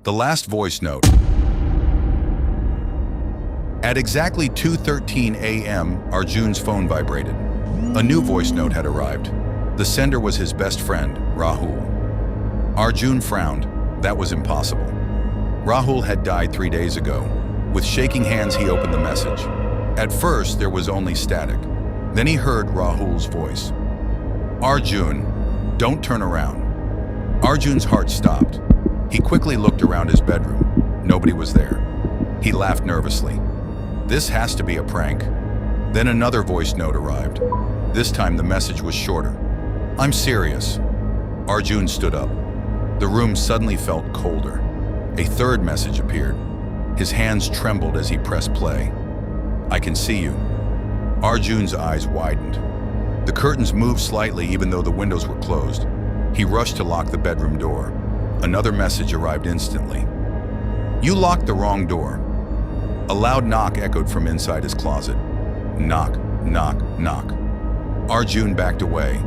The last voice note. At exactly 2:13 a.m., Arjun's phone vibrated. A new voice note had arrived. The sender was his best friend, Rahul. Arjun frowned. That was impossible. Rahul had died 3 days ago. With shaking hands, he opened the message. At first, there was only static. Then he heard Rahul's voice. Arjun, don't turn around. Arjun's heart stopped. He quickly looked around his bedroom. Nobody was there. He laughed nervously. This has to be a prank. Then another voice note arrived. This time the message was shorter. I'm serious. Arjun stood up. The room suddenly felt colder. A third message appeared. His hands trembled as he pressed play. I can see you. Arjun's eyes widened. The curtains moved slightly even though the windows were closed. He rushed to lock the bedroom door. Another message arrived instantly. You locked the wrong door. A loud knock echoed from inside his closet. Knock, knock, knock. Arjun backed away.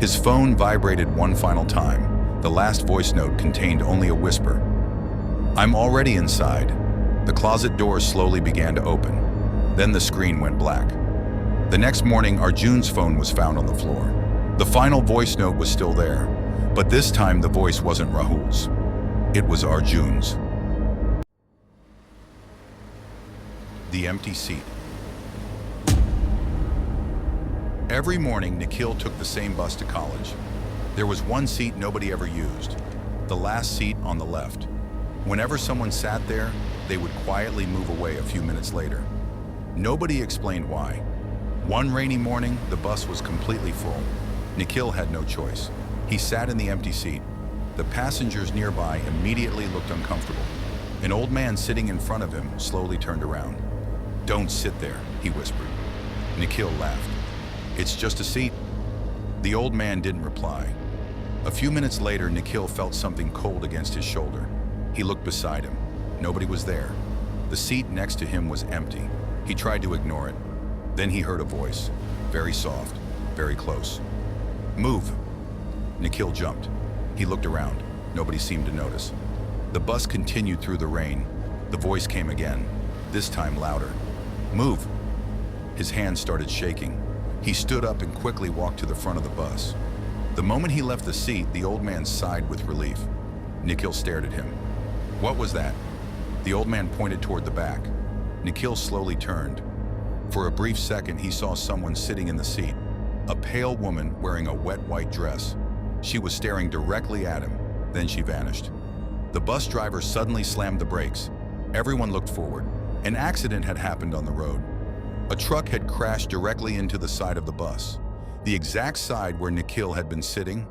His phone vibrated one final time. The last voice note contained only a whisper. I'm already inside. The closet door slowly began to open. Then the screen went black. The next morning, Arjun's phone was found on the floor. The final voice note was still there, but this time the voice wasn't Rahul's. It was Arjun's. The empty seat. Every morning, Nikhil took the same bus to college. There was one seat nobody ever used, the last seat on the left. Whenever someone sat there, they would quietly move away a few minutes later. Nobody explained why. One rainy morning, the bus was completely full. Nikhil had no choice. He sat in the empty seat. The passengers nearby immediately looked uncomfortable. An old man sitting in front of him slowly turned around. Don't sit there, he whispered. Nikhil laughed. It's just a seat. The old man didn't reply. A few minutes later, Nikhil felt something cold against his shoulder. He looked beside him. Nobody was there. The seat next to him was empty. He tried to ignore it. Then he heard a voice, very soft, very close. Move. Nikhil jumped. He looked around. Nobody seemed to notice. The bus continued through the rain. The voice came again, this time louder. Move. His hands started shaking. He stood up and quickly walked to the front of the bus. The moment he left the seat, the old man sighed with relief. Nikhil stared at him. What was that? The old man pointed toward the back. Nikhil slowly turned. For a brief second, he saw someone sitting in the seat, a pale woman wearing a wet white dress. She was staring directly at him. Then she vanished. The bus driver suddenly slammed the brakes. Everyone looked forward. An accident had happened on the road. A truck had crashed directly into the side of the bus, the exact side where Nikhil had been sitting.